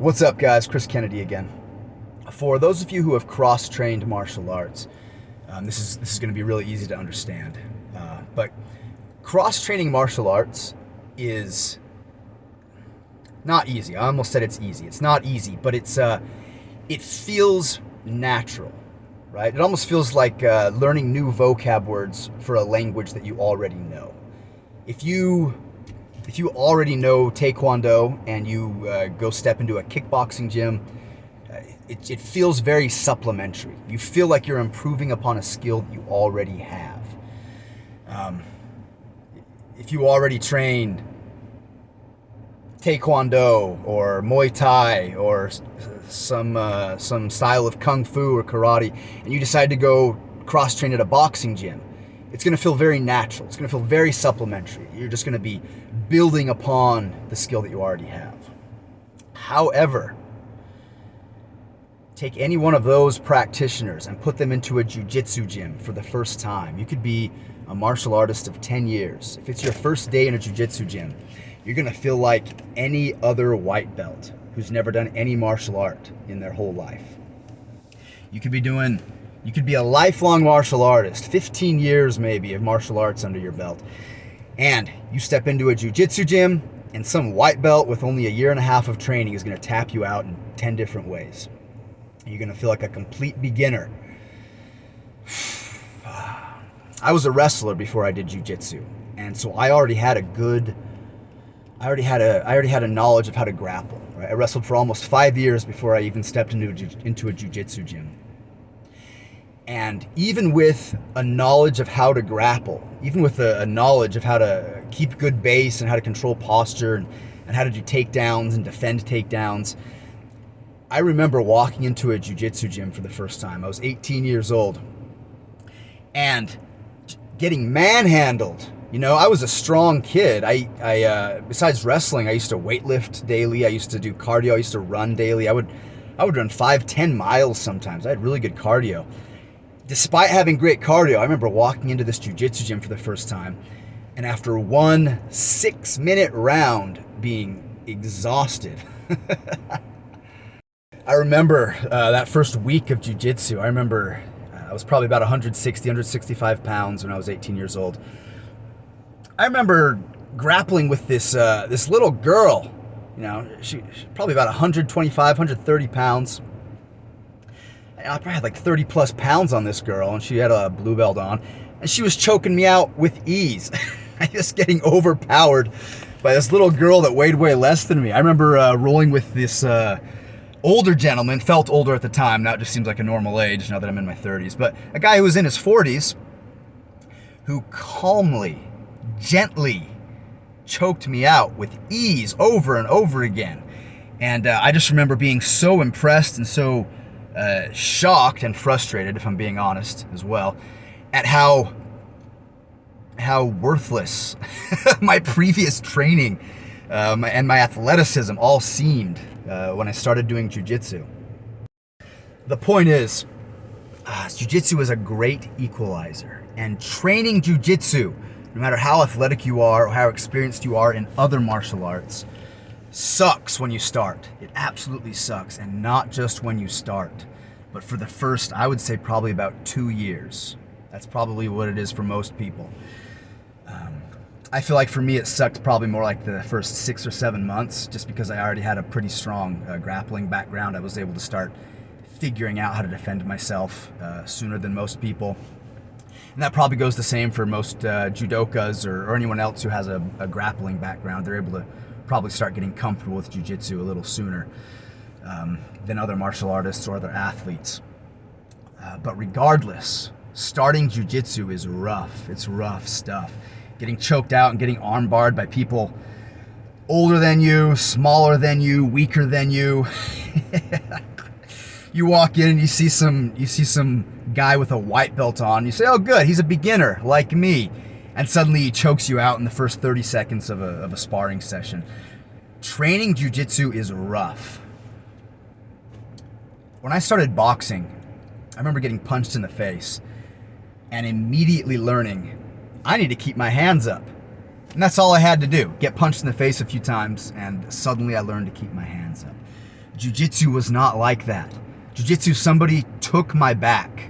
What's up, guys? Chris Kennedy again. For those of you who have cross-trained martial arts, this is going to be really easy to understand. But cross-training martial arts is not easy. I almost said it's easy. It's not easy, but it feels natural, right? It almost feels like learning new vocab words for a language that you already know. If you already know Taekwondo and you go step into a kickboxing gym, it feels very supplementary. You feel like you're improving upon a skill that you already have. If you already trained Taekwondo or Muay Thai or some style of Kung Fu or Karate, and you decide to go cross-train at a boxing gym, it's going to feel very natural. It's going to feel very supplementary. You're just going to be building upon the skill that you already have. However, take any one of those practitioners and put them into a Jiu Jitsu gym for the first time. You could be a martial artist of 10 years. If it's your first day in a Jiu Jitsu gym, you're going to feel like any other white belt who's never done any martial art in their whole life. You could be a lifelong martial artist, 15 years maybe of martial arts under your belt. And you step into a jiu-jitsu gym and some white belt with only a year and a half of training is going to tap you out in 10 different ways. You're going to feel like a complete beginner. I was a wrestler before I did jiu-jitsu, and so I already had a knowledge of how to grapple. Right? I wrestled for almost 5 years before I even stepped into a jiu-jitsu gym. And even with a knowledge of how to grapple, even with a knowledge of how to keep good base and how to control posture and how to do takedowns and defend takedowns, I remember walking into a jiu-jitsu gym for the first time. I was 18 years old and getting manhandled. You know, I was a strong kid. I besides wrestling, I used to weightlift daily. I used to do cardio. I used to run daily. I would run 5-10 miles sometimes. I had really good cardio. Despite having great cardio, I remember walking into this jiu-jitsu gym for the first time, and after one 6-minute round being exhausted. I remember that first week of jiu-jitsu. I remember I was probably about 165 pounds when I was 18 years old. I remember grappling with this little girl. You know, she's probably about 125, 130 pounds. I probably had like 30 plus pounds on this girl, and she had a blue belt on, and she was choking me out with ease. Just getting overpowered by this little girl that weighed way less than me. I remember rolling with this older gentleman, felt older at the time. Now it just seems like a normal age now that I'm in my 30s. But a guy who was in his 40s who calmly, gently choked me out with ease over and over again. And I just remember being so impressed and so shocked and frustrated, if I'm being honest as well, at how worthless my previous training and my athleticism all seemed when I started doing jiu-jitsu. The point is, jiu-jitsu is a great equalizer, and training jiu-jitsu, no matter how athletic you are or how experienced you are in other martial arts, sucks when you start. It absolutely sucks, and not just when you start, but for the first, I would say probably about 2 years. That's probably what it is for most people. I feel like for me it sucked probably more like the first 6 or 7 months, just because I already had a pretty strong grappling background. I was able to start figuring out how to defend myself sooner than most people. And that probably goes the same for most judokas or anyone else who has a grappling background. They're able to probably start getting comfortable with jiu-jitsu a little sooner than other martial artists or other athletes. But regardless, starting jiu-jitsu is rough. It's rough stuff. Getting choked out and getting armbarred by people older than you, smaller than you, weaker than you. You walk in and you see some guy with a white belt on. You say, "Oh, good, he's a beginner like me," and suddenly he chokes you out in the first 30 seconds of a sparring session. Training jiu-jitsu is rough. When I started boxing, I remember getting punched in the face and immediately learning I need to keep my hands up. And that's all I had to do. Get punched in the face a few times, and suddenly I learned to keep my hands up. Jiu-Jitsu was not like that. Jiu-Jitsu, somebody took my back,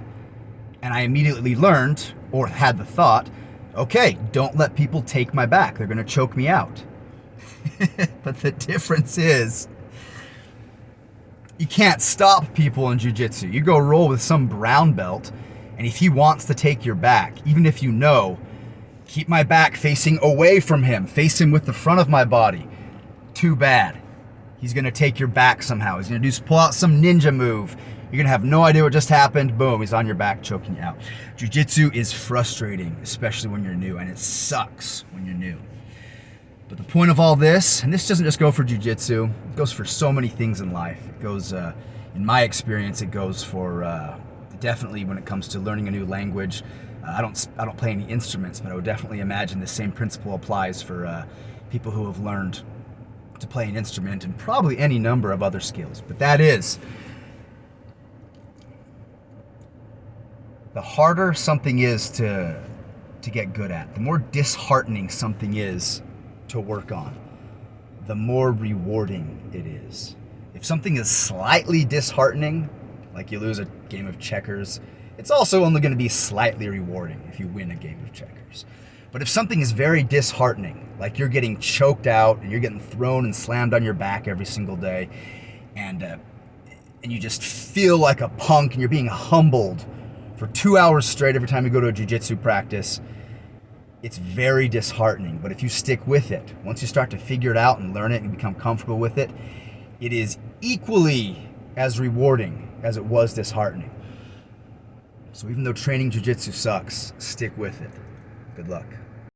and I immediately learned, or had the thought, okay, don't let people take my back. They're going to choke me out. But the difference is, you can't stop people in jiu-jitsu. You go roll with some brown belt, and if he wants to take your back, even if you know, keep my back facing away from him, face him with the front of my body, too bad. He's going to take your back somehow. He's going to pull out some ninja move. You're going to have no idea what just happened. Boom, he's on your back choking you out. Jiu-jitsu is frustrating, especially when you're new, and it sucks when you're new. But the point of all this, and this doesn't just go for jiu-jitsu, it goes for so many things in life. It goes, in my experience, it goes for definitely when it comes to learning a new language. I don't play any instruments, but I would definitely imagine the same principle applies for people who have learned to play an instrument and probably any number of other skills. But that is, the harder something is to get good at, the more disheartening something is to work on, the more rewarding it is. If something is slightly disheartening, like you lose a game of checkers, it's also only going to be slightly rewarding if you win a game of checkers. But if something is very disheartening, like you're getting choked out and you're getting thrown and slammed on your back every single day, and you just feel like a punk and you're being humbled for 2 hours straight every time you go to a jiu-jitsu practice, it's very disheartening. But if you stick with it, once you start to figure it out and learn it and become comfortable with it, it is equally as rewarding as it was disheartening. So even though training jiu-jitsu sucks, stick with it. Good luck.